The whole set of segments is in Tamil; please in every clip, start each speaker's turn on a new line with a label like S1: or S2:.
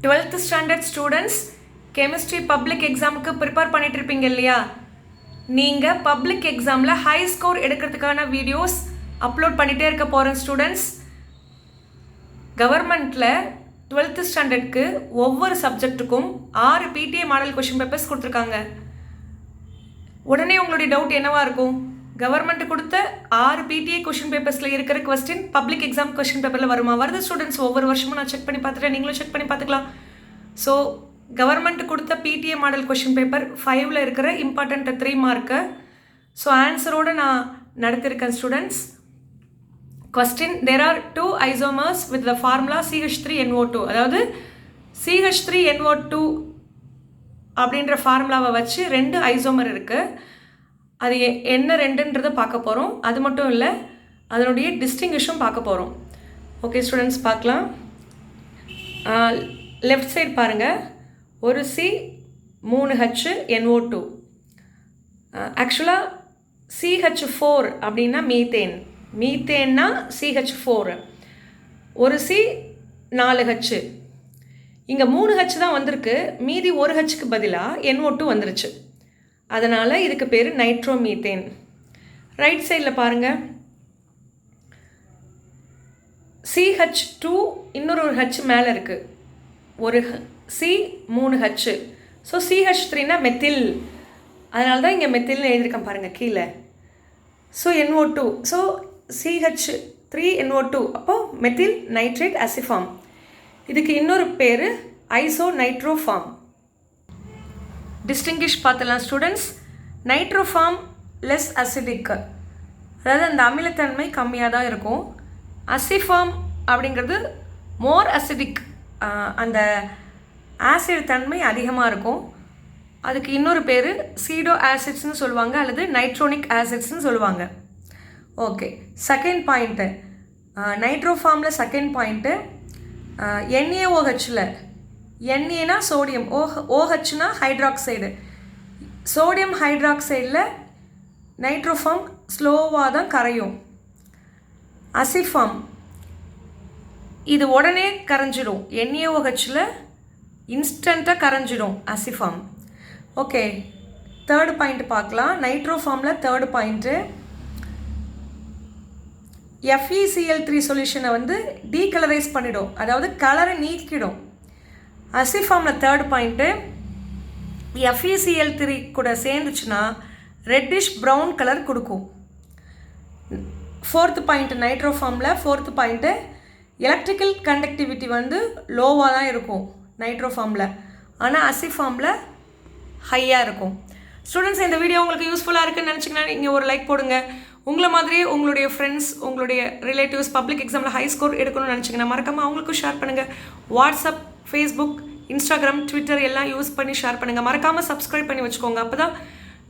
S1: 12th standard students chemistry public எக்ஸாமுக்கு ப்ரிப்பேர் பண்ணிட்டு இருப்பீங்க இல்லையா? நீங்கள் பப்ளிக் எக்ஸாமில் ஹை ஸ்கோர் எடுக்கிறதுக்கான வீடியோஸ் அப்லோட் பண்ணிகிட்டே இருக்க போகிறேன் ஸ்டூடெண்ட்ஸ். கவர்மெண்ட்டில் 12th ஸ்டாண்டர்டுக்கு ஒவ்வொரு சப்ஜெக்ட்டுக்கும் 6 PTA மாடல் கொஷின் பேப்பர்ஸ் கொடுத்துருக்காங்க. உடனே உங்களுடைய டவுட் என்னவாக இருக்கும்? கவர்மெண்ட் கொடுத்த 6 PTA கொஷின் பேப்பர்ஸில் இருக்கிற கொஸ்டின் பப்ளிக் எக்ஸாம் கொஷின் பேப்பரில் வருமா? வருது ஸ்டூடெண்ட்ஸ். ஒவ்வொரு வருஷமும் நான் செக் பண்ணி பார்த்துட்டேன், நீங்களும் செக் பண்ணி பார்த்துக்கலாம். ஸோ கவர்மெண்ட் கொடுத்த PTA மாடல் கொஷின் பேப்பர் 5ல் இருக்கிற இம்பார்ட்டண்ட் 3 மார்க்கு ஸோ ஆன்சரோடு நான் நடத்திருக்கேன் students. Question: there are 2 isomers with the formula CH3NO2. அதாவது CH3NO2 அப்படின்ற ஃபார்முலாவை வச்சு 2 ஐசோமர் இருக்குது. அது என்ன ரெண்டுன்றதை பார்க்க போகிறோம். அது மட்டும் இல்லை, அதனுடைய டிஸ்டிங்விஷும் பார்க்க போகிறோம். ஓகே ஸ்டூடெண்ட்ஸ், பார்க்கலாம். லெஃப்ட் சைட் பாருங்கள். ஒரு C 3H NO2. ஆக்சுவலாக CH4 அப்படின்னா மீத்தேன். மீத்தேன்னா CH4. ஒரு C 4H. இங்கே 3H தான் வந்திருக்கு, மீதி 1Hக்கு பதிலாக NO2 வந்துருச்சு. அதனால் இதுக்கு பேர் நைட்ரோமீத்தேன். ரைட் சைடில் பாருங்கள். CH2 இன்னொரு H மேலே இருக்குது. ஒரு C 3H. So CH3னா methyl. அதனால தான் இங்கே மெத்தில்னு எழுதியிருக்கேன் பாருங்கள் கீழே. So NO2. ஸோ CH3NO2 அப்போது மெத்தில் நைட்ரேட் அசிஃபார்ம். இதுக்கு இன்னொரு பேர் ஐசோ நைட்ரோஃபார்ம். டிஸ்டிங்கிஷ் பார்த்துலாம் ஸ்டூடெண்ட்ஸ். நைட்ரோஃபார்ம் லெஸ் அசிடிக், அதாவது அந்த அமிலத்தன்மை கம்மியாக தான் இருக்கும். அசிஃபார்ம் அப்படிங்கிறது மோர் அசிடிக், அந்த ஆசிட் தன்மை அதிகமாக இருக்கும். அதுக்கு இன்னொரு பேர் சீடோ ஆசிட்ஸ்னு சொல்லுவாங்க, அல்லது நைட்ரோனிக் ஆசிட்ஸ்னு சொல்லுவாங்க. ஓகே, செகண்ட் பாயிண்ட்டு நைட்ரோஃபார்மில் செகண்ட் பாயிண்ட்டு NaOHல் Na சோடியம், OHனா ஹைட்ராக்சைடு. சோடியம் ஹைட்ராக்சைடில் நைட்ரோஃபார்ம் ஸ்லோவாக தான் கரையும். அசிஃபார்ம் இது உடனே கரைஞ்சிடும். NaOHல் இன்ஸ்டண்ட்டாக கரைஞ்சிடும் அசிஃபார்ம். ஓகே, தேர்டு பாயிண்ட் பார்க்கலாம். நைட்ரோஃபார்மில் தேர்டு பாயிண்ட்டு FeCl3 சொல்யூஷனை வந்து டீகலரைஸ் பண்ணிடும், அதாவது கலரை நீக்கிடும். அசிஃபார்மில் தேர்ட் பாயிண்ட்டு FeCl3 கூட சேர்ந்துச்சுன்னா ரெட்டிஷ் ப்ரௌன் கலர் கொடுக்கும். ஃபோர்த்து பாயிண்ட்டு நைட்ரோஃபார்மில் ஃபோர்த்து பாயிண்ட்டு எலக்ட்ரிக்கல் கண்டக்டிவிட்டி வந்து லோவாக தான் இருக்கும் நைட்ரோஃபார்மில், ஆனால் அசிஃபார்மில் ஹையாக இருக்கும். ஸ்டூடெண்ட்ஸ், இந்த வீடியோ உங்களுக்கு யூஸ்ஃபுல்லாக இருக்குன்னு நினச்சிங்கன்னா நீங்கள் ஒரு லைக் போடுங்க. உங்களை மாதிரியே உங்களுடைய ஃப்ரெண்ட்ஸ், உங்களுடைய ரிலேட்டிவ்ஸ் பப்ளிக் எக்ஸாமில் ஹை ஸ்கோர் எடுக்கணும்னு நினச்சிங்கன்னா மறக்காமல் அவங்களுக்கும் ஷேர் பண்ணுங்கள். வாட்ஸ்அப், ஃபேஸ்புக், இன்ஸ்டாகிராம், ட்விட்டர் எல்லாம் யூஸ் பண்ணி ஷேர் பண்ணுங்கள். மறக்காமல் சப்ஸ்கிரைப் பண்ணி வச்சுக்கோங்க. அப்போ தான்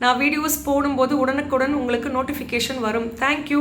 S1: நான் வீடியோஸ் போடும்போது உடனுக்குடன் உங்களுக்கு நோட்டிஃபிகேஷன் வரும். தேங்க்யூ.